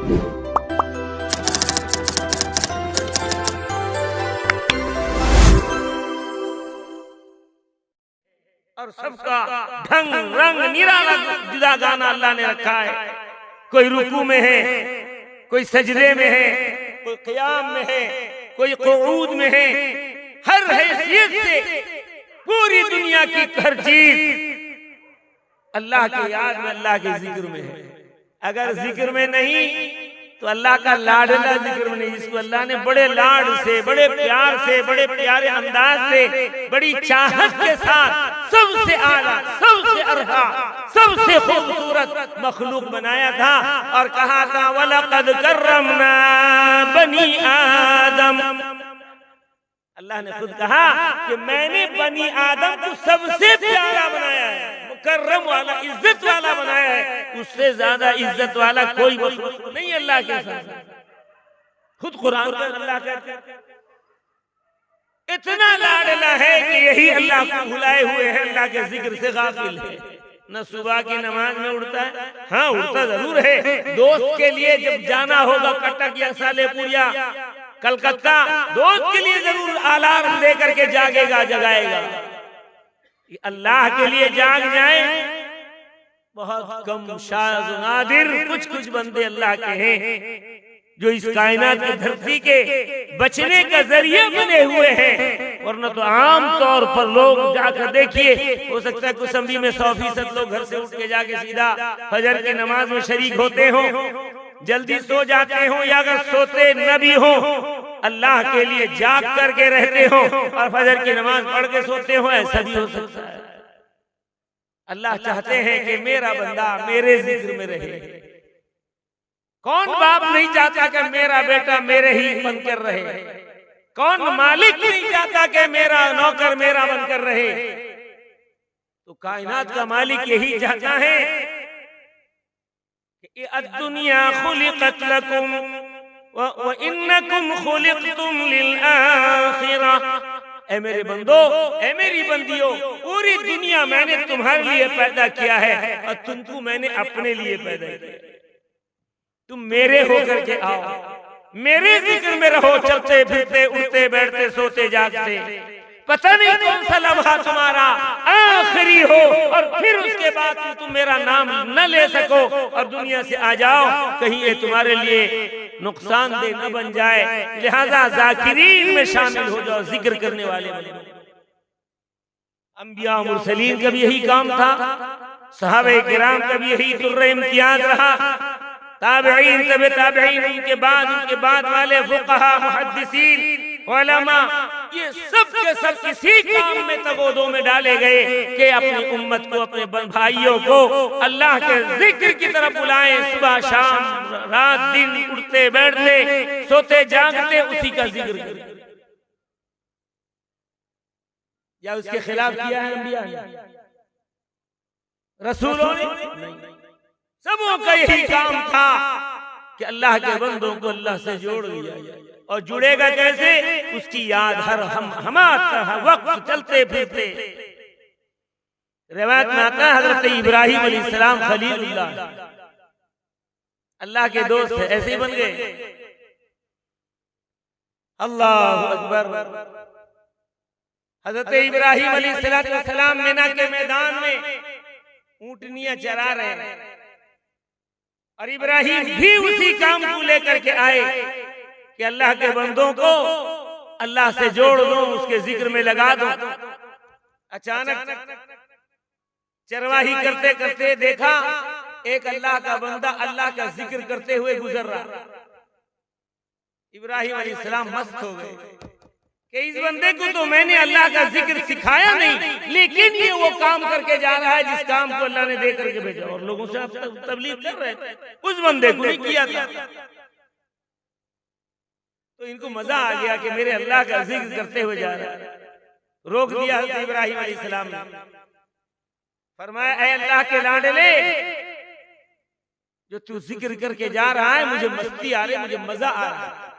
और सबका ढंग रंग निराला जुदा गाना अल्लाह ने रखा है। कोई रुकू में है, कोई सजदे में है, कोई क़ियाम में है, कोई क़ुऊद में है। हर हैसियत से पूरी दुनिया की हर चीज अल्लाह की याद में, अल्लाह के जिक्र में है। अगर जिक्र में नहीं तो अल्लाह का लाडला जिक्र में नहीं, जिसको अल्लाह ने बड़े लाड से, बड़े प्यार से, बड़े प्यारे अंदाज से, बड़ी चाहत के साथ सबसे आला, सबसे अरहा, सबसे खूबसूरत मखलूक बनाया था और कहा था वलक़द कर्रमना बनी आदम। अल्लाह ने खुद कहा कि मैंने बनी आदम को सबसे प्यारा बनाया है, मुकर्रम वाला, इज्जत वाला बनाया है। उससे ज्यादा इज्जत वाला कोई मखलूक नहीं अल्लाह के साथ। खुद कुरान में अल्लाह कहते हैं इतना लाडला है कि यही अल्लाह को भुलाए हुए है, अल्लाह के जिक्र से गाफिल है। न सुबह की नमाज में उठता है, हाँ उठता जरूर है। दोस्त के लिए जब जाना होगा कटक या सालेपुर या कलकत्ता, दोस्त के लिए जरूर अलार्म लेकर के जागेगा, जगाएगा। अल्लाह के लिए जाग जाए बहुत कम, शायद नादिर कुछ कुछ बंदे अल्लाह के हैं जो इस कायनात की धरती के बचने का जरिया बने हुए हैं। वरना तो आम तौर पर लोग जाकर देखिए, हो सकता है कुछ अम्बी में 100% लोग घर से उठ के जाके सीधा फजर की नमाज में शरीक होते हो, जल्दी सो जाते हो, या अगर सोते न भी हो अल्लाह के लिए जाग करके रहते हो और फजर की नमाज पढ़ के सोते हो, ऐसा भी हो सकता है। अल्लाह चाहते हैं कि मेरा बंदा मेरे जिक्र में रहे। कौन बाप नहीं चाहता कि मेरा बेटा मेरे ही बनकर रहे? कौन मालिक नहीं चाहता कि मेरा नौकर मेरा बनकर रहे? तो कायनात का मालिक यही चाहता है कि अद्दुनिया खुलिकत लकुम व इन्नकुम खुलिकतुम लिल आखिरह। ऐ मेरे बंदो, ऐ मेरी बंदियों, पूरी दुनिया मैंने तुम्हारे लिए पैदा किया है और तुमको मैंने अपने लिए पैदा किया। तुम मेरे होकर के आओ, मेरे जिक्र में रहो, चलते फिरते, उठते बैठते, सोते जागते। पता नहीं कौन सा लम्हा तुम्हारा आखिरी हो और फिर उसके बाद तुम मेरा नाम न ले सको और दुनिया से आ जाओ, कहीं ये तुम्हारे लिए नुकसानदेह न बन जाए। लिहाजा जाकिरीन में शामिल हो जाओ, जिक्र करने वाले बनो। अंबिया मुरसलीन का भी यही काम था, सहाबे किराम का भी यही तुर्रे इम्तियाज रहा, ताबईन, तबे ताबईन, उनके बाद वाले फुक़हा, मुहद्दिसीन, उलमा, ये सब के सब इसी काम में तगोदों में डाले गए कि अपनी उम्मत को, अपने भाइयों को अल्लाह के जिक्र की तरफ बुलाएं। सुबह शाम, रात दिन, उठते बैठते, सोते जागते उसी का जिक्र करें। या उसके खिलाफ किया है अंबिया ने, रसूलों ने? सबों का यही काम था कि अल्लाह के बंदों को अल्लाह से जोड़ लिया जाए। और जुड़ेगा कैसे? उसकी याद हर हर वक्त चलते फिरते। रिवायत में आता है हजरत इब्राहिम अलैहिस्सलाम खलीलुल्लाह, अल्लाह के दोस्त है, ऐसे ही बन गए। अल्लाह अकबर। हजरत इब्राहिम अलैहिस्सलाम मिना के मैदान में ऊँटनियां चरा रहे हैं और इब्राहिम भी उसी काम को लेकर के आए कि अल्लाह के बंदों को अल्लाह से जोड़ दो, उसके जिक्र में लगा दो। अचानक चरवाही करते करते देखा एक अल्लाह का बंदा अल्लाह का जिक्र करते हुए गुजर रहा। इब्राहिम अलैहिस्सलाम मस्त हो गए कि इस बंदे को तो मैंने अल्लाह का जिक्र सिखाया नहीं, लेकिन ये वो काम करके जा रहा है जिस काम को अल्लाह ने दे करके भेजा, और लोगों से तबलीग कर रहे थे, उस बंदे को नहीं किया था। तो इनको मजा आ गया कि मेरे अल्लाह का जिक्र करते हुए जा रहा है। रोक दिया इब्राहिम अलैहिस्सलाम ने, फरमाया ऐ अल्लाह के लाडले, जो तू जिक्र करके जा रहा है मुझे मस्ती आ रही, मुझे मजा आ रहा है।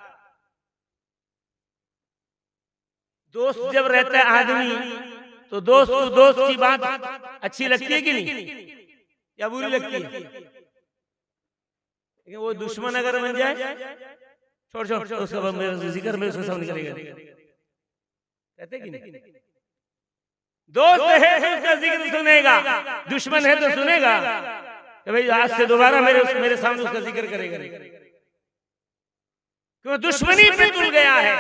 दोस्त जब रहता है आदमी तो दोस्त को दोस्त की बात अच्छी लगती है कि नहीं, या बुरी लगती है? लेकिन वो दुश्मन अगर बन जाए, छोड़ छोड़ उसका मेरे जिक्र में सब निकलेगा, कहते कि नहीं? दोस्त है तो उसका जिक्र सुनेगा, दुश्मन है तो सुनेगा कि भाई आज से दोबारा मेरे सामने उसका जिक्र करेगा, क्यों दुश्मनी पे तुल गया है।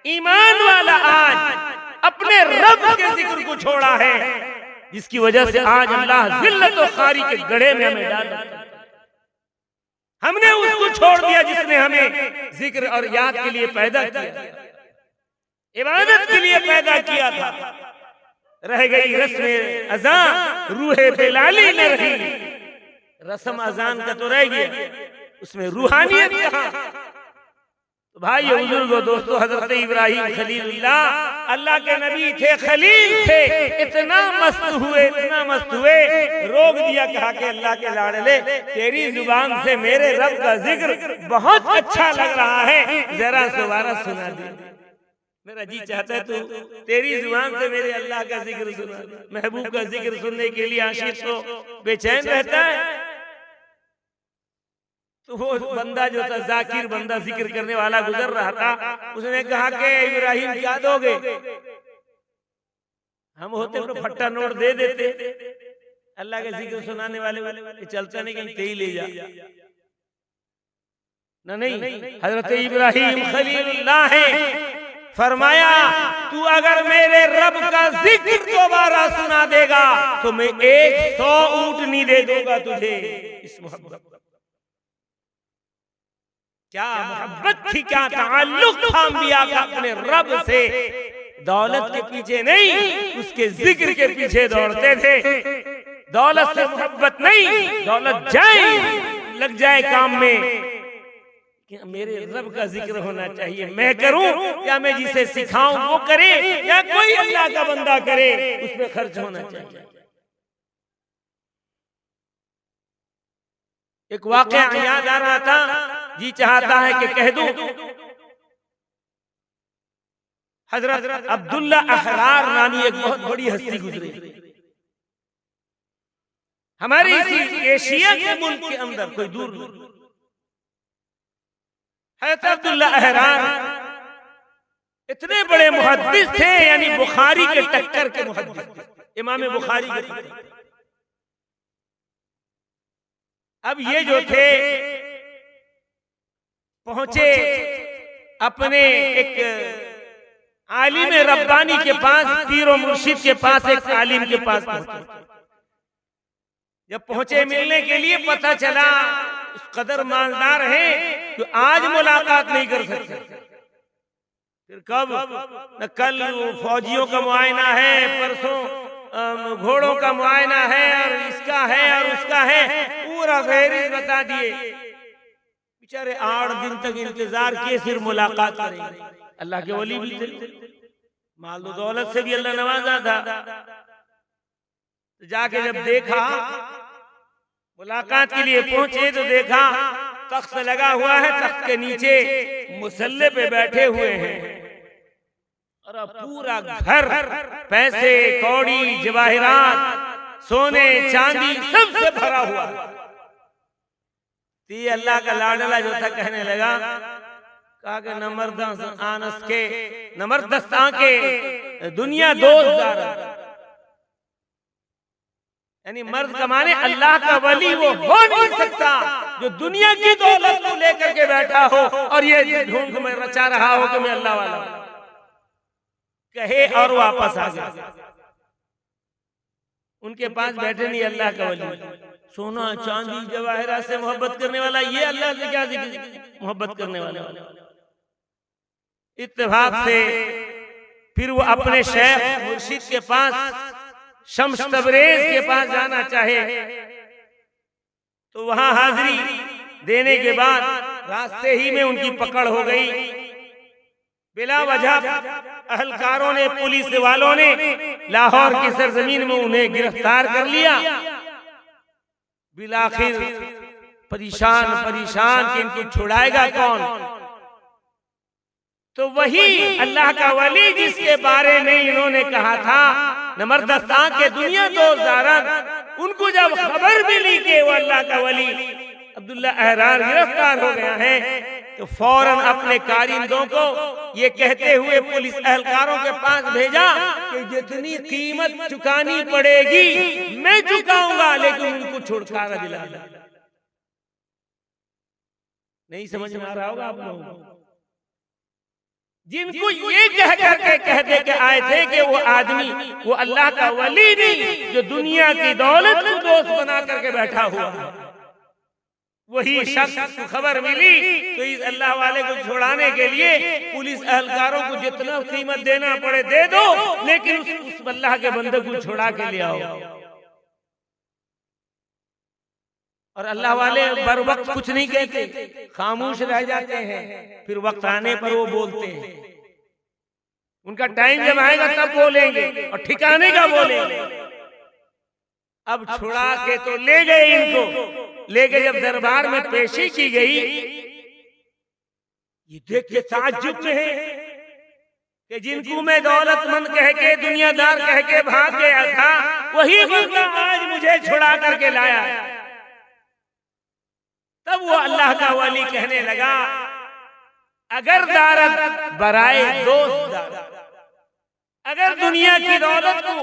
ईमान वाला आज अपने रब के जिक्र को छोड़ा है, जिसकी वजह से आज अल्लाह जिल्लत और खारी के गड्ढे में हमें डाल दिया। हमने उसको छोड़ दिया जिसने हमें जिक्र और याद के लिए पैदा किया, इबादत के लिए पैदा किया था। रह गई रस्म अज़ान, रूहे बिलाली न रही। रस्म अज़ान का तो रह गया, उसमें रूहानियत कहाँ? तो भाई बुजुर्गो दोस्तों, हजरत इब्राहिम खलीलुल्लाह अल्लाह के नबी थे, खलील थे। इतना मस्त हुए, रोक दिया, कहा कि अल्लाह के लाडले, तेरी जुबान से मेरे रब का जिक्र बहुत अच्छा लग रहा है, जरा दोबारा सुना दे। मेरा जी चाहता है तू तेरी जुबान से मेरे अल्लाह का जिक्र सुना। महबूब का जिक्र सुनने के लिए आशिक तो बेचैन रहता है। तो वो बंदा जो था, जाकिर बंदा, जिक्र करने वाला गुजर रहा था, उसने कहा कि इब्राहिम क्या दोगे? हम होते तो फट्टा नोट दे देते। अल्लाह के जिक्र सुनाने वाले चलता नहीं, कहीं तेई ले जा ना। नहीं, हजरत इब्राहिम खलीलुल्लाह है, फरमाया तू अगर मेरे रब का जिक्र दोबारा सुना देगा तो मैं 100 ऊँटनी दे दूंगा तुझे। इस मोहब्बत, क्या मोहब्बत थी, क्या ताल्लुक था अंबिया का अपने रब से। दौलत के पीछे नहीं, उसके जिक्र के पीछे दौड़ते थे। दौलत से मोहब्बत नहीं, दौलत जाए लग जाए काम में, मेरे रब का जिक्र होना चाहिए। मैं करूं या मैं जिसे सिखाऊं वो करे, या कोई अल्लाह का बंदा करे, उस पर खर्च होना चाहिए। एक वाकया याद आ रहा था, जी चाहता है कि कह दूं। हजरत अब्दुल्ला अहरार नामी एक बहुत बड़ी हस्ती गुजरी हमारे इसी एशिया के मुल्क के अंदर, कोई दूर नहीं। हजरत अब्दुल्ला अहरार इतने बड़े मुहद्दिस थे, यानी बुखारी के टक्कर के मुहद्दिस थे, इमाम बुखारी के टक्कर। अब ये जो थे पहुंचे अपने एक आलिम रब्बानी के पास, पीर और मुर्शिद के पास, एक आलिम के पास पहुंचे। जब पहुंचे मिलने के लिए, पता चला उस कदर मालदार है कि आज मुलाकात नहीं कर सकते। फिर कब? न कल फौजियों का मुआयना है, परसों घोड़ों का मुआयना है, और इसका है और उसका है, पूरा गैर बता दिए। बेचारे 8 दिन तक इंतजार किए, फिर मुलाकात करेंगे। अल्लाह के वली भी थे, माल दौलत से भी अल्लाह नवाजा था। तो जाके जब देखा, मुलाकात के लिए पहुंचे, तो देखा तख्त लगा हुआ है, तख्त के नीचे मुसल्ले पे बैठे हुए हैं, और पूरा घर पैसे कौड़ी जवाहिरात सोने चांदी सबसे भरा हुआ। ये अल्लाह का लाडला जो था कहने लगा, कहा कि नमरदस्तां के दुनिया दोस्तदार, यानी मर्द कमाने अल्लाह का वली वो हो नहीं सकता जो दुनिया की दौलत को लेकर के बैठा हो और ये ढूंढ में रचा रहा हो कि मैं अल्लाह वाला कहे और वापस आ जाए। उनके पास बैठे नहीं अल्लाह का वली, सोना चांदी जवाहिरा से मोहब्बत करने वाला, ये अल्लाह से क्या मोहब्बत करने वाला। इत्तेफाक से फिर वो अपने शेख मुर्शिद के पास, शम्स तबरेज के पास जाना चाहे, तो वहां हाजिरी देने के बाद रास्ते ही में उनकी पकड़ हो गई। बिला वजह अहलकारों ने, पुलिस वालों ने लाहौर की सरजमीन में उन्हें गिरफ्तार कर लिया। बिलाखिर परेशान कि इनको छुड़ाएगा कौन? तो वही अल्लाह का वली जिसके बारे में इन्होंने कहा था नमरदस्तां के दुनिया दोस्तदार, उनको जब खबर मिली कि वो अल्लाह का वली अब्दुल्ला अहरार गिरफ्तार हो गया है, तो फौरन अपने कारिंदों को ये कहते हुए पुलिस एहलकारों के पास भेजा कि जितनी कीमत चुकानी पड़ेगी मैं चुकाऊंगा, लेकिन उनको छुटकारा दिला। नहीं समझ में आ रहा होगा आप लोगों को? जिनको ये कह करके कहते के आए थे कि वो आदमी वो अल्लाह का वली नहीं, जो दुनिया की दौलत को दोस्त बना करके बैठा हुआ है, वही शख्स को खबर मिली तो इस अल्लाह वाले को छुड़ाने के लिए पुलिस एहलकारों को जितना कीमत देना पड़े दे दो, लेकिन उस अल्लाह के बंदे को छुड़ा के ले आओ। और अल्लाह वाले बर वक्त कुछ नहीं कहते, खामोश रह जाते हैं, फिर वक्त आने पर वो बोलते हैं। उनका टाइम जब आएगा तब बोलेंगे और ठिकाने का बोलेंगे। अब छुड़ा के तो ले गए इनको, लेके जब दरबार में पेशी की गई, ये देख के ताज्जुब में है कि जिनको मैं दौलतमंद कह के दुनियादार कह के भाग गया था, वही बंदा आज मुझे छुड़ा करके लाया। तब वो अल्लाह का वली कहने लगा, अगर दारत बराए दोस्त दारत, अगर दुनिया की दौलत को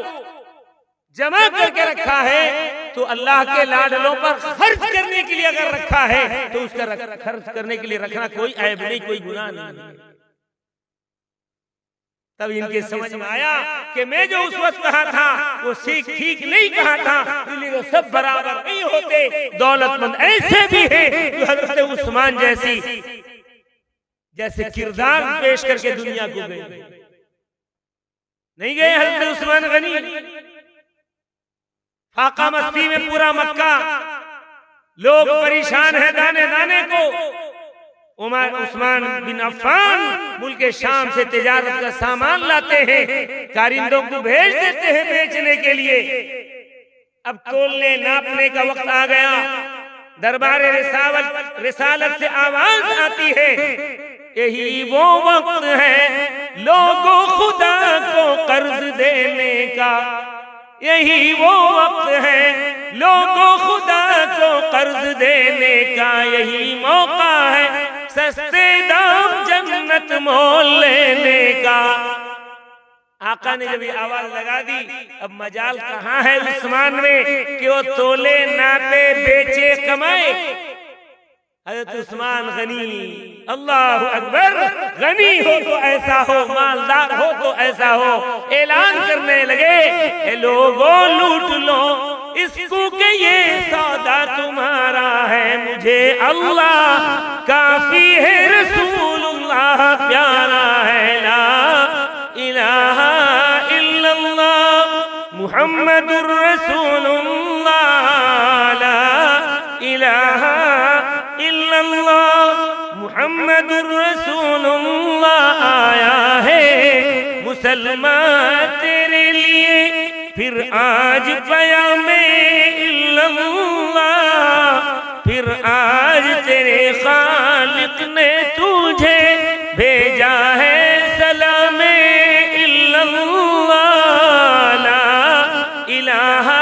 जमा करके रखा है तो अल्लाह के लाडलों पर खर्च करने के लिए अगर रखा है तो उसका खर्च करने के लिए रखना कोई ऐब नहीं, कोई गुनाह नहीं। तब इनके समझ में आया कि मैं जो उस वक्त कहा था वो ठीक नहीं कहा था, इसलिए सब बराबर नहीं होते। दौलतमंद ऐसे भी हैं जो हजरत उस्मान जैसे किरदार पेश करके दुनिया को गए। नहीं गए हजरत उस्मान गनी, फाका मस्ती में पूरा मक्का, लोग परेशान हैं दाने दाने को। उस्मान बिन अफ़्फ़ान मुल्क शाम से तिजारत का सामान लाते हैं, कारिंदों को भेज देते हैं बेचने के लिए। अब तोलने नापने का वक्त आ गया, दरबार रिसालत से आवाज आती है, यही वो वक्त है लोगों खुदा को कर्ज देने का, यही वो वक्त है लोगों खुदा को कर्ज देने का, यही मौका है सस्ते दाम जन्नत मोल लेने का। आका ने जब ये आवाज लगा दी, अब मजाल कहाँ है उस्मान में कि वो तोले नापे बेचे कमाए। हज़रत उस्मान गनी, अल्लाह अकबर, गनी हो तो ऐसा हो, मालदार हो तो ऐसा हो, ऐलान करने लगे, ए लोगों लूट लो इसको के ये सौदा तुम्हारा है, मुझे अल्लाह काफी है, रसूलुल्लाह प्यारा है, ला इलाहा इल्लल्लाह मुहम्मदुर रसूलुल्लाह, ला इलाहा इल्लल्लाह मुहम्मदुर रसूलुल्लाह आया है मुसलमान तेरे लिए, फिर आज पयामे इल्लल्लाह, फिर आज तेरे खालिक ने तुझे भेजा है सलामे इल्लल्लाह, ला इलाहा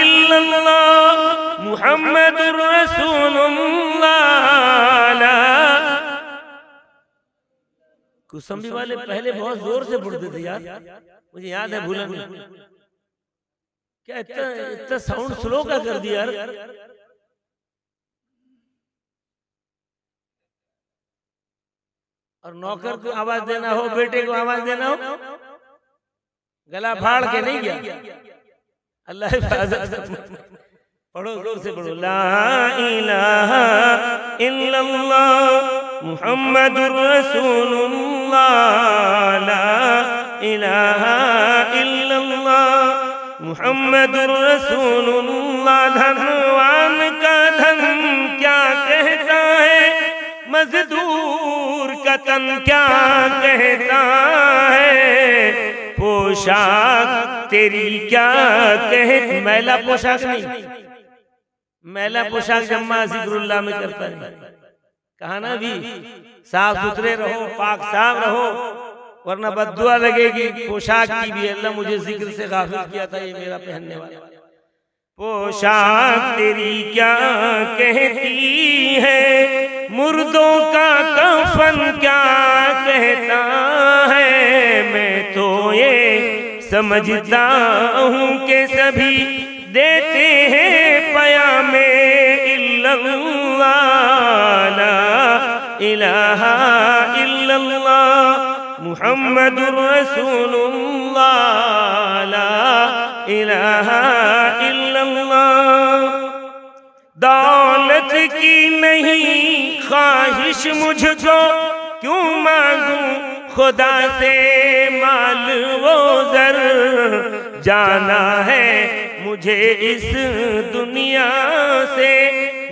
इल्लल्लाह मुहम्मदुर रसूलुल्लाह। कुसम्बी वाले पहले बहुत जोर से पढ़ते थे यार, मुझे याद है, भूला नहीं। क्या इतना साउंड स्लो का कर दिया यार। और नौकर को आवाज देना हो, बेटे को आवाज देना हो, गला फाड़ के नहीं गया। अल्लाह हिफाजत। पढ़ो, जोर से पढ़ो, ला इलाहा इल्लल्लाह मुहम्मदुर रसूलुल्लाह, ला इलाहा इल्लल्लाह मुहम्मदुर रसूलुल्लाह। धनवान का धन क्या कहता है, मजदूर का तन क्या कहता है, पोशाक तेरी क्या कहे। मैला पोशाक नहीं, मैला पोशाक जम्मा जिक्रुल्लाह में करता है। कहा ना भी साफ सुथरे रहो, पाक साफ रहो, वरना बद्दुआ लगेगी। पोशाक की भी अल्लाह मुझे जिक्र से गाफिल किया था, ये मेरा पहनने वाला। पोशाक तेरी क्या कहती है, मुर्दों का कफन क्या कहता है। मैं तो ये समझता हूँ कि सभी देते हैं पयामे इल्लल्लाह, ला इलाहा इल्लल्लाह मुहम्मदुर रसूलुल्लाह, ला इलाहा इल्लल्लाह। दौलत की नहीं ख्वाहिश मुझको, क्यों मांगूं खुदा से माल वो ज़र। जाना है मुझे इस दुनिया से,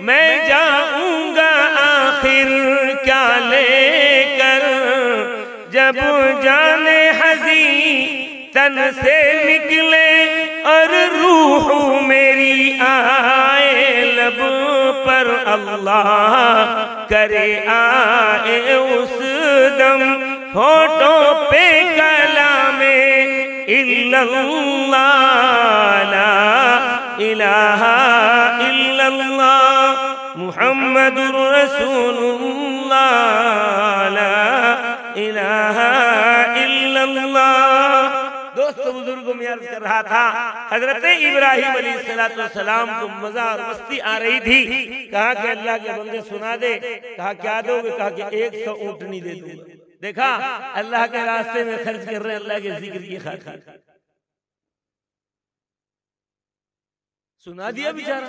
मैं जाऊंगा आखिर क्या लेकर। जब जाने हज़ी तन से निकले और रूह मेरी आए लब पर, अल्लाह करे आए उस दम होठों पे कलामे इल्लल्लाह, ला इलाहा इल्लल्लाह मुहम्मदुर रसूलुल्लाह, ला इलाहा इल्लल्लाह। दोस्तों बुजुर्गों में अर्ज कर रहा था, हजरत इब्राहिम अलैहिस्सलाम को मजा और मस्ती आ रही थी। कहा कि अल्लाह के बंदे सुना दे। कहा क्या दोगे? कहा कि 100 ऊँटनी दे दूंगा। देखा, अल्लाह के रास्ते में खर्च कर रहे हैं, अल्लाह के जिक्र की खातिर। सुना दिया बेचारा।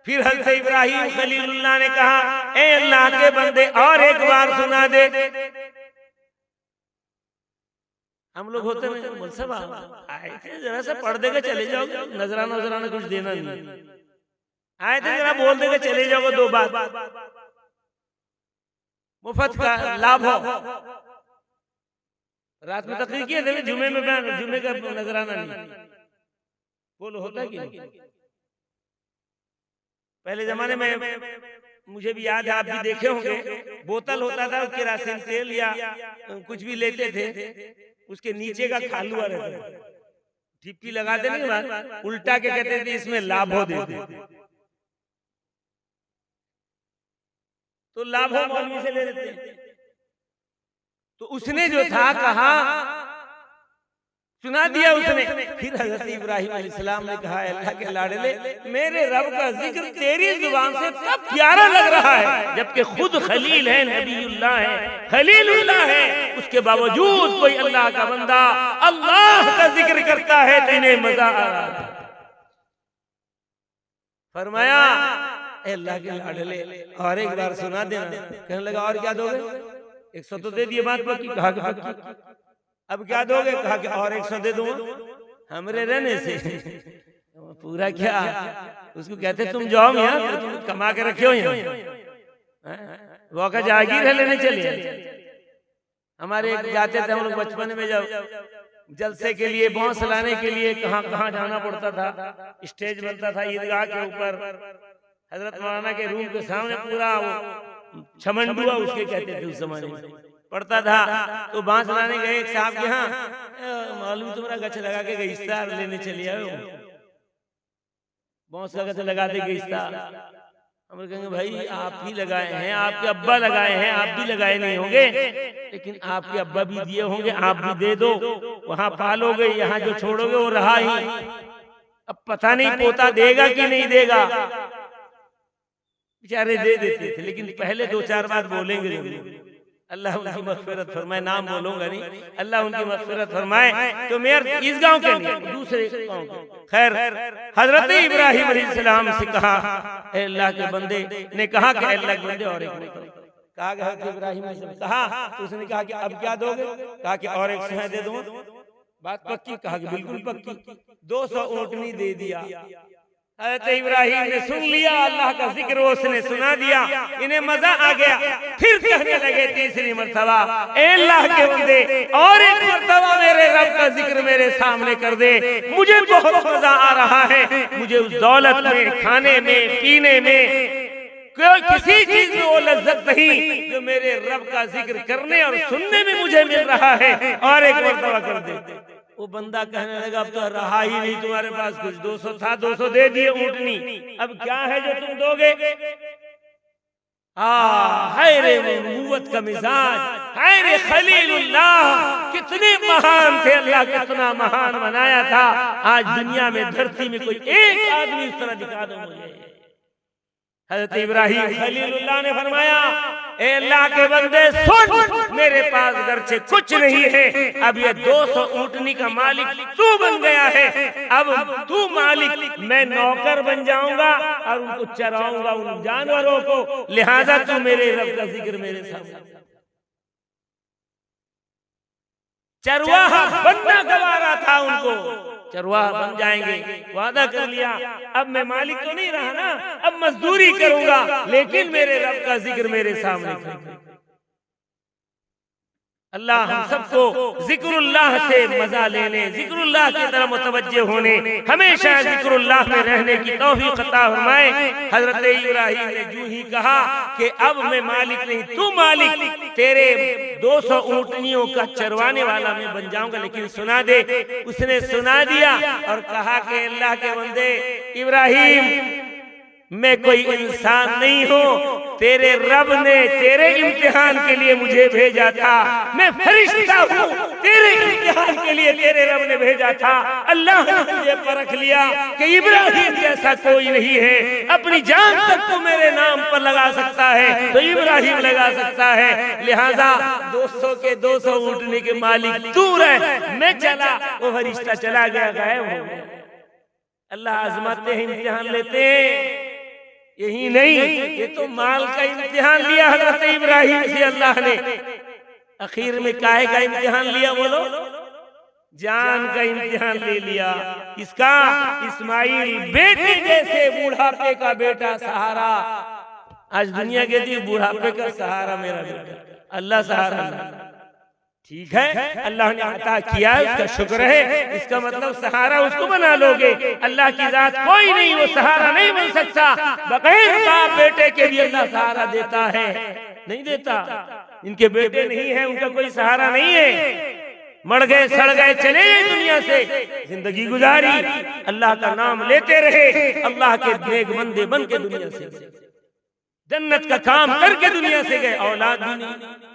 फिर हज़रत इब्राहिम खलीलुल्लाह ने कहा, ए अल्लाह के बंदे और एक बार सुना दे। हम लोग होते हैं मुल्सब आए थे, जरा सा पढ़ देगा चले जाओगे, नजराना नजराना कुछ देना नहीं। आए थे जरा बोल देगा चले जाओगे, 2 बात मुफ्त का लाभ हो। रात में तकरीर किए थे, जुमे में जुमे का नजराना नहीं। बोलो होता है कि नहीं? पहले जमाने में मुझे भी याद है, आप भी देखे होंगे, बोतल होता था, केरोसिन तेल या कुछ भी लेते थे, उसके नीचे का खालुआ रहता था, टिप्पी लगा देने के बाद उल्टा के कहते थे इसमें लाभ हो देते। तो लाभों मौलवी से ले लेते। तो उसने जो था कहा, सुना दिया उसने। फिर हजरत इब्राहिम अलैहिस्सलाम ने कहा, अल्लाह के लाडले, मेरे रब का जिक्र तेरी जुबान से तब प्यारा लग रहा है जबकि खुद खलील है, नबीउल्लाह है, खलीलुल्लाह है, उसके बावजूद कोई अल्लाह का बंदा अल्लाह का जिक्र करता है तो इन्हें मजा आ रहा है। फरमाया, अल्लाह के लाडले और एक बार सुना देना। कहने लगा और क्या दोगे? 100 तो दे दिए, बात पक्की। कहा कि अब क्या दोगे? कहा कि और 100 दे दूंगा हमरे रहने से। पूरा क्या? उसको कहते तुम जाओ यहाँ, तुम कमा के रखे हो यहाँ, वो का जागीर है, लेने चलिए। हमारे जाते थे हम लोग बचपन में, जब जलसे के लिए बांस लाने के लिए कहाँ कहाँ जाना पड़ता था। स्टेज बनता था ईदगाह के ऊपर, हजरत मौलाना के रूम के सामने पूरा वो छमंडुआ उसके कहते थे उस जमाने में पड़ता था। तो बांस लाने गए एक साहब के यहाँ, मालूम तुम्हारा गछ लगा के गईस्ता लेने चलिए, बांस का गछ लगा दे गईस्ता। हम कहेंगे भाई आप ही लगाए हैं, आपके अब्बा लगाए हैं, आप भी लगाए नहीं होंगे, लेकिन आपके अब्बा भी दिए होंगे, आप भी दे दो, वहां पालोगे, यहाँ जो छोड़ोगे वो रहा ही। अब पता नहीं पोता देगा कि नहीं देगा, बेचारे दे देते थे, लेकिन पहले 2-4 बात बोलेंगे जरूर। अल्लाह उनकी मग़फ़िरत फरमाए, नाम बोलूंगा नहीं, अल्लाह उनकी मग़फ़िरत फरमाए। तो मेरे इस गांव के नहीं, दूसरे गांव के। खैर, हजरत इब्राहिम अलैहिस्सलाम से कहा, अल्लाह के बंदे ने कहा कि अल्लाह के बंदे और एक कहा कि हजरत इब्राहिम ने कहा, तो उसने कहा कि अब क्या दोगे? कहा कि और 100 दे दूंगा। बात पक्की? कहा कि बिल्कुल पक्की। 200 ऊँटनी दे दिया। हज़रत इब्राहिम ने सुन लिया, अल्लाह का जिक्र उसने सुना दिया, इन्हें मजा आ गया। फिर कहने लगे तीसरी मर्तबा, अल्लाह के बंदे और एक मर्तबा मेरे रब का जिक्र मेरे सामने कर दे, मुझे बहुत मजा आ रहा है। मुझे उस दौलत में, खाने में, पीने में, किसी चीज में वो लज्जत नहीं जो मेरे रब का जिक्र करने और सुनने में मुझे मिल रहा है। और एक मर्तबा कर दे। वो बंदा कहने लगा अब तो रहा ही नहीं तुम्हारे पास कुछ, 200 था 200 दे दिए ऊँटनी, अब क्या है जो तुम दोगे? हाय रे नबूवत का मिजाज, हाय रे खलीलुल्लाह, कितने महान थे, अल्लाह कितना महान बनाया था। आज दुनिया में धरती में कोई एक आदमी इस तरह दिखा दो मुझे। हजरत इब्राहिम खलीलुल्लाह ने फरमाया, ए अल्लाह के बंदे सुन, मेरे पास गर्चे कुछ नहीं है, अब ये 200 ऊँटनी का मालिक तू बन गया है, अब तू मालिक, मैं नौकर बन जाऊंगा और उनको चराऊंगा उन जानवरों को, लिहाजा तू मेरे रब का जिक्र मेरे सामने। चरवाहा बनना गवारा था उनको, चरवाहा बन जाएंगे, वादा कर लिया, अब मैं मालिक तो नहीं रहा ना, अब मजदूरी करूंगा, लेकिन मेरे रब का जिक्र मेरे सामने करूंगा। अल्लाह हम सबको जिक्रुल्लाह से मजा लेने, जिक्रुल्लाह की तरफ मुतवज्जे होने, हमेशा जिक्रुल्लाह में रहने की तौफीक अता फरमाए। हजरत इब्राहिम ने यूं ही कहा कि अब मैं मालिक नहीं तू मालिक, तेरे 200 ऊँटनियों का चरवाने वाला मैं बन जाऊंगा, लेकिन सुना दे। उसने सुना दिया और कहा कि अल्लाह के बंदे इब्राहिम, मैं कोई इंसान नहीं हूँ, तेरे रब ने तेरे इम्तिहान के लिए मुझे भेजा था, मैं फरिश्ता हूँ, तेरे इम्तिहान के लिए तेरे रब ने भेजा था। अल्लाह ने मुझे परख लिया कि इब्राहिम जैसा कोई नहीं है, अपनी जान तक तो मेरे नाम पर लगा सकता है तो इब्राहिम लगा सकता है, लिहाजा 200 के 200 ऊँटने के मालिक तू रह, मैं चला। वो फरिश्ता चला गया, गायब हो गया। अल्लाह आजमाते हैं, इम्तिहान लेते हैं। यही नहीं, ये तो माल का इम्तिहान लिया हजरत इब्राहिम से अल्लाह ने। आखिर में काहे का इम्तिहान लिया बोलो? जान का इम्तिहान ले लिया। इसका इस्माइल बेटे जैसे बुढ़ापे का बेटा सहारा। आज दुनिया कहती है बुढ़ापे का सहारा मेरा बेटा, अल्लाह सहारा। ठीक है, अल्लाह ने अता किया है, उसका शुक्र है, इसका मतलब सहारा उसको बना लोगे। अल्लाह की जात कोई नहीं, वो सहारा नहीं बन सकता। बगैर बाप बेटे के भी अल्लाह सहारा देता है, नहीं देता? इनके बेटे नहीं है, उनका कोई सहारा नहीं है, मर गए सड़ गए चले गए दुनिया से, जिंदगी गुजारी, अल्लाह का नाम लेते रहे, अल्लाह के नेक बंदे बन के दुनिया से, जन्नत का काम करके दुनिया से गए, औलाद भी नहीं।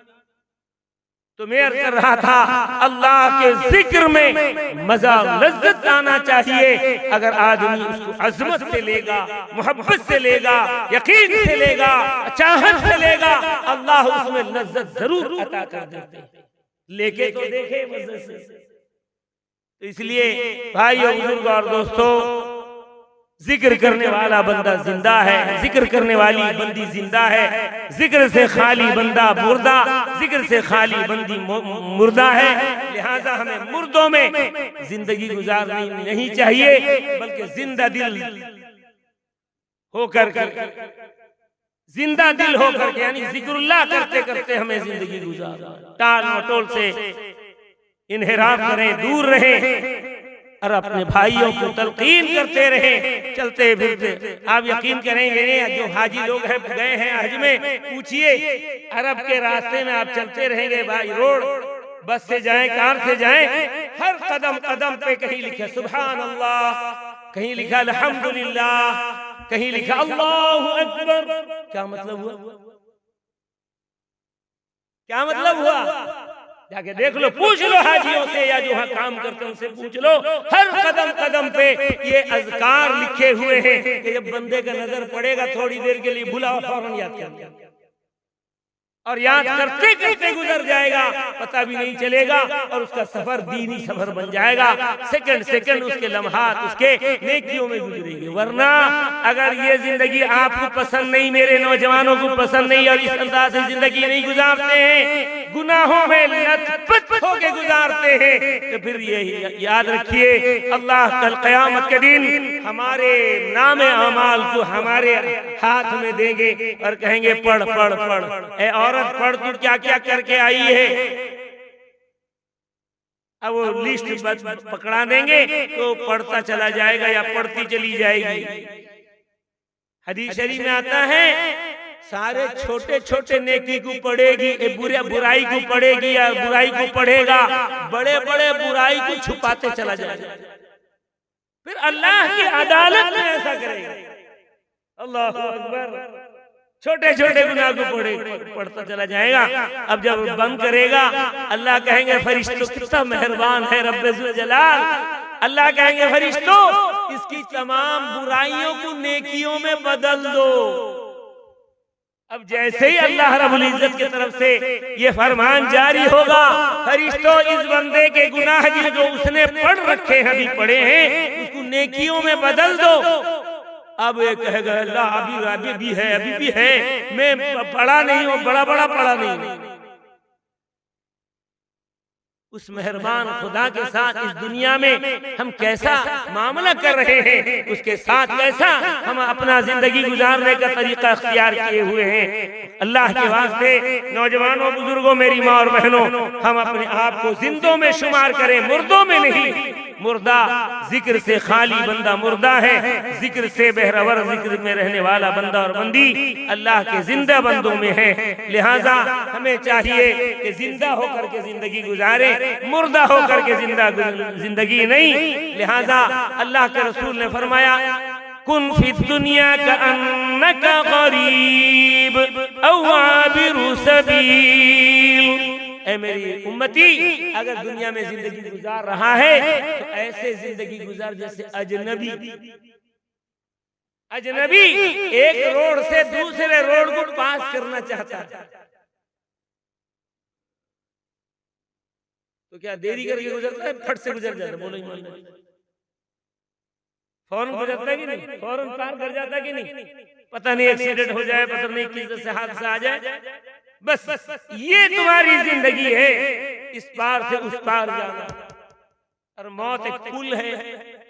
तो मैं अर्ज कर रहा था, अल्लाह के जिक्र में मजा लज्जत आना चाहिए। अगर आदमी उसको अजमत से लेगा, मोहब्बत से लेगा, यकीन से लेगा, चाहत से लेगा, अल्लाह उसमें लज्जत जरूर अता कर देते हैं। लेके तो देखे मज़े से। तो इसलिए भाइयों, बुजुर्ग और दोस्तों, जिक्र करने वाला बंदा जिंदा है, जिक्र करने वाली बंदी जिंदा है। जिक्र से खाली बंदा मुर्दा, जिक्र से खाली बंदी मुर्दा है। लिहाजा हमें मुर्दों में जिंदगी गुजारनी नहीं चाहिए, बल्कि जिंदा दिल होकर के, जिंदा दिल होकर के, यानी जिक्रुल्लाह करते करते हमें जिंदगी गुजारना। टाल मटोल से इन्हिराफ करें, दूर रहें और अपने भाइयों को तलकीन करते रहे, चलते फिरते। आप यकीन करेंगे, जो हाजी लोग हैं गए हैं हज में, पूछिए, अरब के रास्ते में आप चलते रहेंगे, भाई रोड, बस से जाएं, कार से जाएं, हर कदम कदम पे कहीं लिखा सुभान अल्लाह, कहीं लिखा अल्हम्दुलिल्लाह, कहीं लिखा अल्लाहु अकबर। क्या मतलब हुआ? क्या मतलब हुआ? जाके देख लो, पूछ लो हाजियों से या जो वहाँ काम करते हैं उनसे पूछ लो। हर कदम कदम पे ये अज़कार लिखे हुए हैं कि जब बंदे का नजर पड़ेगा थोड़ी देर के लिए भूला फौरन याद कर, और याद करते करते गुजर जाएगा, पता भी नहीं चलेगा, और उसका सफर दीनी सफर बन जाएगा। सेकंड सेकंड उसके लम्हात उसके नेकियों में गुजरेंगे। वरना अगर ये जिंदगी आपको पसंद नहीं, मेरे नौजवानों को पसंद नहीं, और इस अंदाज से जिंदगी नहीं गुजारते हैं, गुनाहों में लथपथ होके गुजारते हैं, तो फिर ये याद रखिए, अल्लाह कल क़यामत के दिन हमारे नामे अमाल को हमारे हाथ में देंगे और कहेंगे पढ़ पढ़ पढ़, ए औरत पढ़, तू क्या क्या करके आई है। अब वो लिस्ट पकड़ा देंगे तो पढ़ता चला जाएगा या पढ़ती चली जाएगी। हदीस शरीफ में आता है, सारे छोटे छोटे नेकी को पढ़ेगी, बुराई को पढ़ेगी या बुराई को पढ़ेगा, बड़े बड़े बुराई को छुपाते चला जाएगा। फिर अल्लाह की अदालत में ऐसा करेगा। अल्लाह अकबर। छोटे छोटे गुनाह को पढ़ता चला जाएगा। अब जब बंद करेगा, अल्लाह कहेंगे फरिश्तों कितना मेहरबान है रब्बे ज़ुल जलाल। अल्लाह कहेंगे फरिश्तों इसकी तमाम बुराइयों को नेकियों में बदल दो। अब जैसे ही अल्लाह रब्बुल इज्जत की तरफ से ये फरमान जारी होगा, फरिश्तों इस बंदे के गुनाह जो उसने पढ़ रखे हैं, अभी पढ़े हैं, उसको नेकियों में बदल दो। अब ये कहेगा अल्लाह अभी भी है, मैं पढ़ा नहीं हूँ, बड़ा पढ़ा नहीं। उस मेहरबान खुदा के साथ इस दुनिया में हम कैसा मामला कर रहे हैं, उसके साथ कैसा हम अपना जिंदगी गुजारने का तरीका अख्तियार किए हुए हैं। अल्लाह के वास्ते नौजवानों, बुजुर्गों, मेरी माँ और बहनों, हम अपने आप को जिंदों में शुमार करें, मुर्दों में नहीं। मुर्दा जिक्र से खाली बंदा मुर्दा है, जिक्र से बहरवर जिक्र में रहने वाला बंदा और बंदी अल्लाह के जिंदा बंदों में है। लिहाजा हमें चाहिए कि जिंदा होकर के जिंदगी गुजारे, मुर्दा होकर के जिंदगी नहीं। लिहाजा अल्लाह के रसूल ने फरमाया कुन फी दुनिया का अन्नका गरीब औ आबिरु सबील। ऐ मेरी उम्मती, अगर दुनिया में जिंदगी गुजार रहा है तो ऐसे जिंदगी गुजार जैसे अजनबी एक रोड से दूसरे रोड को पास करना चाहता है। तो क्या देरी करके गुजरता है, फट से गुजर जाता है? बोलो ईमान से। फौरन गुजरता है कि नहीं? फौरन पार कर जाता है कि नहीं? पता नहीं एक्सीडेंट हो जाए, पता नहीं किस से हादसा आ जाए। बस ये तुम्हारी जिंदगी है, इस पार से उस पार जाना। और मौत एक पुल है।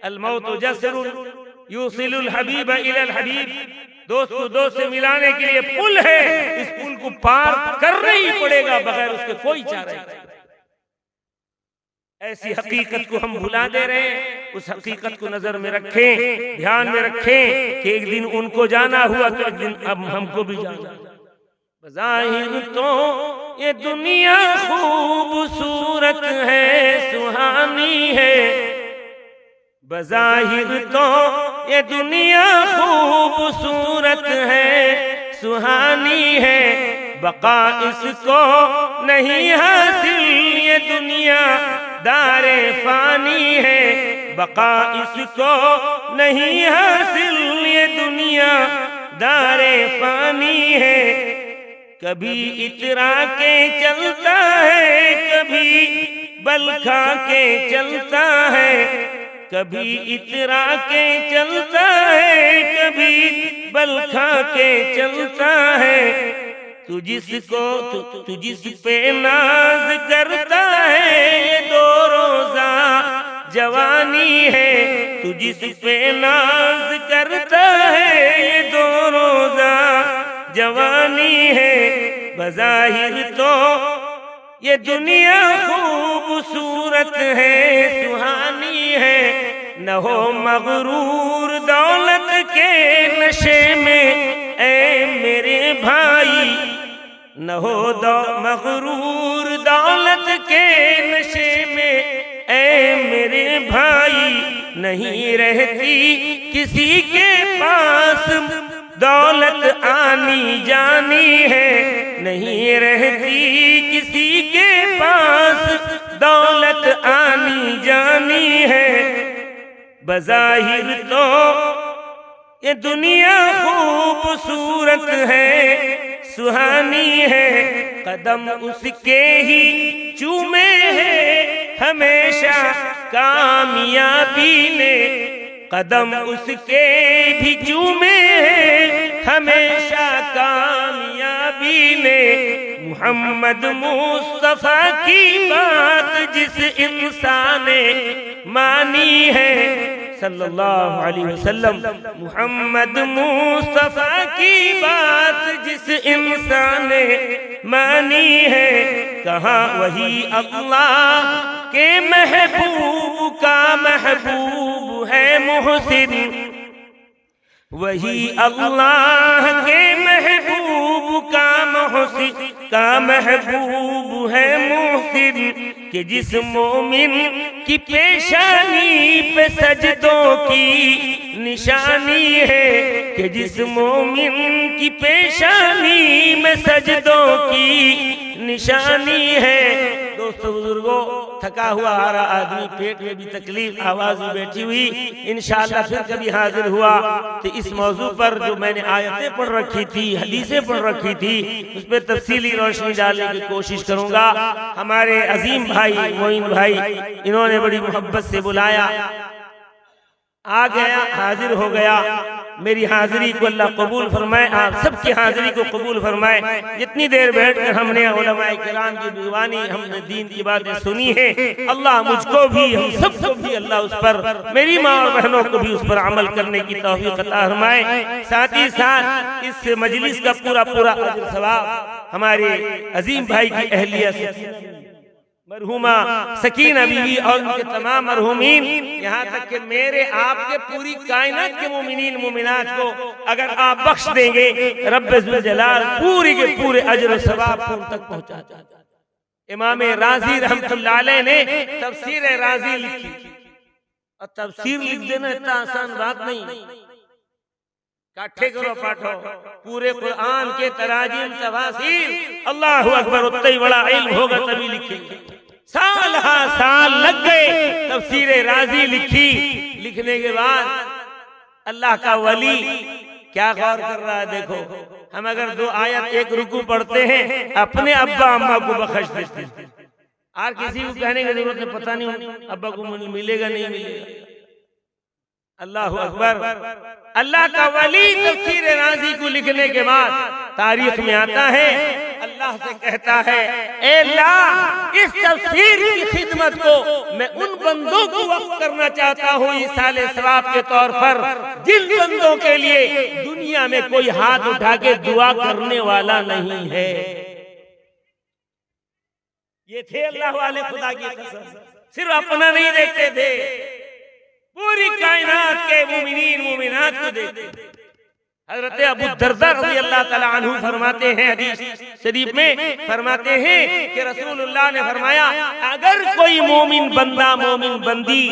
अल मौत जसरुन युसिलुल हबीब इलल हबीब। दोस्त को दोस्त से मिलाने के लिए पुल है, इस पुल को पार करना ही पड़ेगा, बगैर उसके कोई चारा नहीं। ऐसी हकीकत को हम भुला दे रहे हैं। उस हकीकत को नजर में रखें, ध्यान में रखें कि एक दिन उनको जाना हुआ तो एक दिन अब हमको भी जाना। बज़ाहिर तो ये दुनिया खूबसूरत है, सुहानी है। बज़ाहिर तो ये दुनिया खूबसूरत है, सुहानी है। बका इसको नहीं हासिल, ये दुनिया दारे फानी है। बका इसको नहीं हासिल, ये दुनिया दारे फानी है। कभी इतरा के चलता है, कभी बल खा के चलता है। कभी इतरा के चलता है, कभी बल खा के चलता है। तू जिस पे नाज करता है, ये दो रोजा जवानी है। तू जिस पे नाज करता है, ये दो रोजा जवानी है। बज़ाहिर तो ये दुनिया खूबसूरत है, सुहानी है। न हो मगरूर दौलत के नशे में ऐ मेरे भाई। न हो मगरूर दौलत के नशे में ऐ मेरे भाई। नहीं रहती किसी के पास दौलत आनी जानी है। नहीं रहती किसी के पास दौलत आनी जानी है। बज़ाहिर तो ये दुनिया खूबसूरत है, सुहानी है। कदम उसके ही चूमे है हमेशा कामयाबी ने। कदम उसके भी चूमे है हमेशा कामयाबी ने। मोहम्मद मुस्तफा की बात जिस इंसान ने मानी है, सल्लल्लाहु अलैहि वसल्लम। मोहम्मद मुस्तफा की बात जिस इंसान ने मानी है। कहा वही अल्लाह के महबूब का महबूब है मुहसिन। वही अल्लाह के महबूब मोहसिन का महबूब है मोहसिन कि जिस मोमिन की पेशानी पे सजदों की निशानी है, कि जिस मोमिन की पेशानी में सजदों की निशानी है। दोस्तों बुजुर्गों, थका हुआ आ रहा आदमी, पेट में भी तकलीफ, आवाज भी बैठी हुई, इंशाअल्लाह फिर कभी हाजिर हुआ तो इस मौजू पर जो मैंने आयतें पढ़ रखी थी, हदीसें पढ़ रखी थी, उस पर तफसीली रोशनी डालने की कोशिश करूंगा। हमारे अजीम भाई मोइन भाई, इन्होंने बड़ी मोहब्बत से बुलाया, आ गया, हाजिर हो गया। मेरी हाजिरी को अल्लाह कबूल फरमाए, आप सबकी हाजिरी को कबूल फरमाए। जितनी देर बैठकर हमने उलमाए किराम की दीवानी, हमने दीन की बातें सुनी है, अल्लाह मुझको भी, हम सबको भी अल्लाह उस पर, मेरी माँ और बहनों को भी उस पर अमल करने की तौफीक अता फरमाए। साथ ही साथ इस मजलिस का पूरा पूरा अजर सवाब हमारे अजीम भाई की अहलिया मरहुमा सकीना बीवी और उनके तमाम मरहुमीन, यहाँ तक कि मेरे आपके पूरी कायनात के मोमिनीन मोमिनात को अगर आप बख्श देंगे, रब्बे जुल जलाल पूरी के पूरे अजर सवाब को उन तक पहुँचा देगा। इमाम राजी रहमतुल्लाह अलैह ने तफसीर राजी लिखी, और तफसीर लिख देना इतना आसान बात नहीं, काठे करो पाठो, पूरे कुरान के तराजीम तफसीर, अल्लाह अकबर, उतना ही बड़ा इल्म होगा तभी लिखेंगे। साल हाँ साल लग गए, तफसीर राजी लिखी। लिखने के बाद अल्लाह का वली क्या गौर कर रहा है, देखो, हम अगर 2 आयत 1 रुकू पढ़ते हैं, अपने अब्बा अम्मा को बख्श देते हैं, और किसी को कहने की जरूरत नहीं, पता नहीं अब्बा को मिलेगा नहीं मिलेगा। अल्लाह अकबर, अल्लाह का वली तफसीर राजी को लिखने के बाद तारीख में आता है, अल्लाह से कहता है, ए अल्लाह, इस तफसीर की खिदमत को मैं उन बंदों को वक्फ करना चाहता हूँ इसाले सवाब के तौर पर, जिन बंदों के लिए दुनिया में कोई हाथ उठा के दुआ करने वाला नहीं है। ये थे अल्लाह वाले, खुदा की कसम, सिर्फ अपना नहीं देखते थे, पूरी कायनात के मुमिनीन मुमिनात को देखते। हजरत अबू दरदा रज़ी अल्लाह ताला अन्हु फरमाते हैं, हदीस शरीफ में फरमाते हैं कि रसूलुल्लाह ने फरमाया, अगर कोई मोमिन बंदा मोमिन बंदी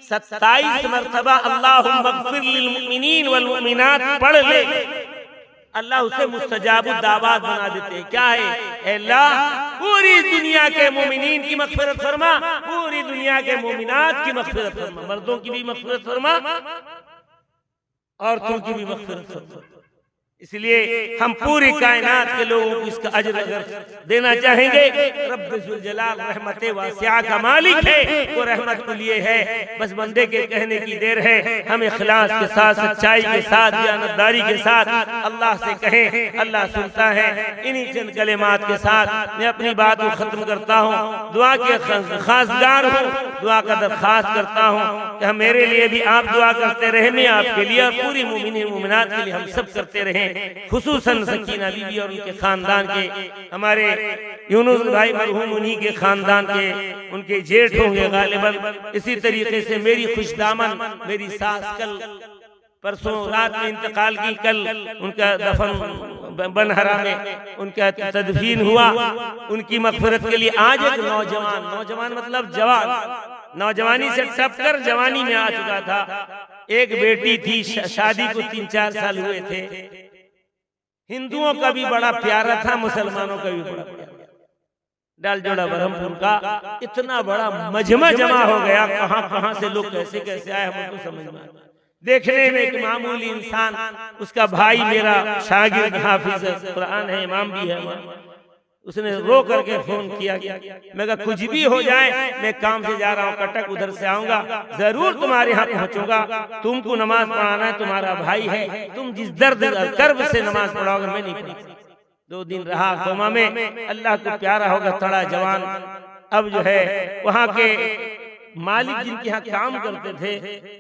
27 मरतबा अल्लाहुम्मा अग़फ़िर लिल मुमिनीन वल मुमिनात पढ़ ले, अल्लाह उसे मुस्तजाब दावत बना देते हैं। क्या है? अल्लाह पूरी दुनिया के मोमिनीन की मग़फ़िरत फरमा, पूरी दुनिया के मोमिनात की मग़फ़िरत फरमा, मर्दों की भी मग़फ़िरत फरमा, औरतों की भी मग़फ़िरत फरमा। इसलिए हम पूरी कायनात के लोगों को इसका अजर अगर देना चाहेंगे, रब्बे जुल जलाल रहमत वासिया का मालिक है, वो रहमत को लिए है, बस बंदे के कहने की देर है। हम इखलास के साथ, सच्चाई के साथ, दयानतदारी के साथ अल्लाह से कहें, अल्लाह सुनता है। इन्हीं चंद कलिमात के साथ मैं अपनी बात को खत्म करता हूँ। दुआ के खासगार हूँ, दुआ का दरख्वास्त करता हूँ कि हम, मेरे लिए भी आप दुआ करते रहे, मैं आपके लिए और पूरी मोमिनीन मोमिनात के लिए हम सब करते रहे, खुसूसन सकीना बीबी और उनके खानदान के, हमारे यूनुस भाई मरहूम उन्हीं के खानदान के, उनके जेठ होंगे गालिबन। इसी तरीके से मेरी खुशदामन मेरी सास कल परसों रात में इंतकाल की, कल उनका दफन बनहरा में उनका तदफीन हुआ। उनकी मग़फ़िरत के लिए आज एक नौजवान मतलब जवान, नौजवानी से टप कर जवानी में आ चुका था, एक बेटी थी, शादी को 3-4 साल हुए थे। हिंदुओं का भी बड़ा प्यारा था, मुसलमानों का भी बड़ा प्यारा। डालजोड़ा बरहमपुर का इतना बड़ा मजमा जमा हो गया, कहां से लोग कैसे कैसे आए हमको समझ में। देखने में एक मामूली इंसान, उसका भाई मेरा शागिर्द हाफिज कुरान है, इमाम भी है, उसने रो करके फोन किया, मैं कहा कुछ भी हो जाए, मैं काम से जा रहा हूँ कटक, उधर से आऊंगा, जरूर तुम्हारे यहाँ पहुँचूंगा, तुमको नमाज पढ़ाना है, तुम्हारा भाई है, तुम जिस दर्द कर्ब से नमाज पढ़ाओगे मैं नहीं पढ़ा। 2 दिन रहा कोमा में, अल्लाह को प्यारा होगा, तड़ा जवान। अब जो है वहाँ के मालिक जिनके यहाँ काम करते थे,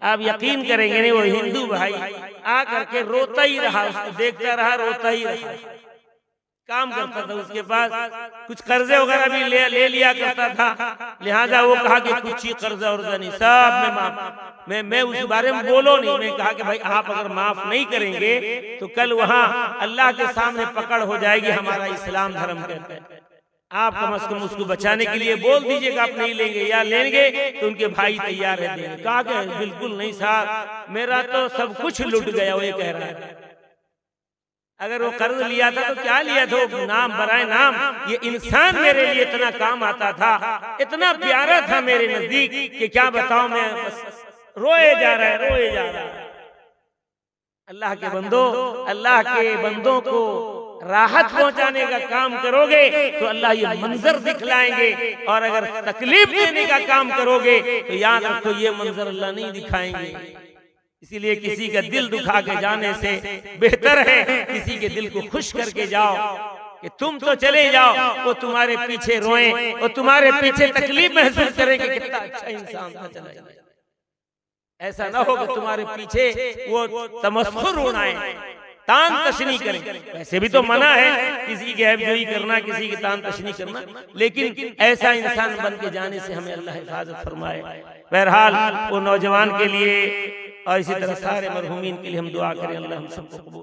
आप यकीन करेंगे नहीं, वो हिंदू भाई आ करके रोता ही रहा, उसको देखता रहा, रोता ही रहा। काम करता था, उसके पास कुछ कर्जे वगैरह भी ले लिया करता था, लिहाजा वो कहा कि कुछ ही कर्जा वर्जा नहीं, सब मैं उस बारे में बोलो नहीं। मैं कहा कि भाई आप अगर माफ नहीं करेंगे तो कल वहां अल्लाह के सामने पकड़ हो जाएगी, हमारा इस्लाम धर्म कहता है। आप कम से कम उसको बचाने के लिए बोल दीजिएगा आप नहीं लेंगे, या लेंगे तो उनके भाई तैयार है देंगे। कहा कि बिल्कुल नहीं साहब, मेरा तो सब कुछ लुट गया, वो ये कह रहा है। अगर वो कर्ज लिया था तो क्या लिया था, नाम बराए नाम, ये इंसान मेरे लिए इतना काम आता था, इतना प्यारा था मेरे नजदीक कि क्या बताऊं, मैं बस रोए जा रहा है। अल्लाह के बंदों को राहत पहुंचाने का काम करोगे तो अल्लाह ये मंजर दिखलाएंगे, और अगर तकलीफ देने का काम करोगे तो याद रखो ये मंजर अल्लाह नहीं दिखाएंगे। इसीलिए किसी का दिल दुखा के जाने से बेहतर है किसी के दिल को खुश करके जाओ, कि तुम तो चले जाओ, वो तुम्हारे पीछे रोएं और तुम्हारे पीछे तकलीफ महसूस करें कि कितना अच्छा इंसान था, चला जाए। ऐसा ना हो कि तुम्हारे पीछे वो तमस्खुर उड़ाएं, तान तशनी करें। वैसे भी तो मना है किसी की ऐबजोई करना, किसी की तान तशनी करना, लेकिन ऐसा इंसान बन के जाने से हमें अल्लाह हिफाजत फरमाए। बहरहाल वो नौजवान के लिए और इसी तरह सारे मरहूमीन के लिए हम दुआ करें, अल्लाह हम सबको कबूल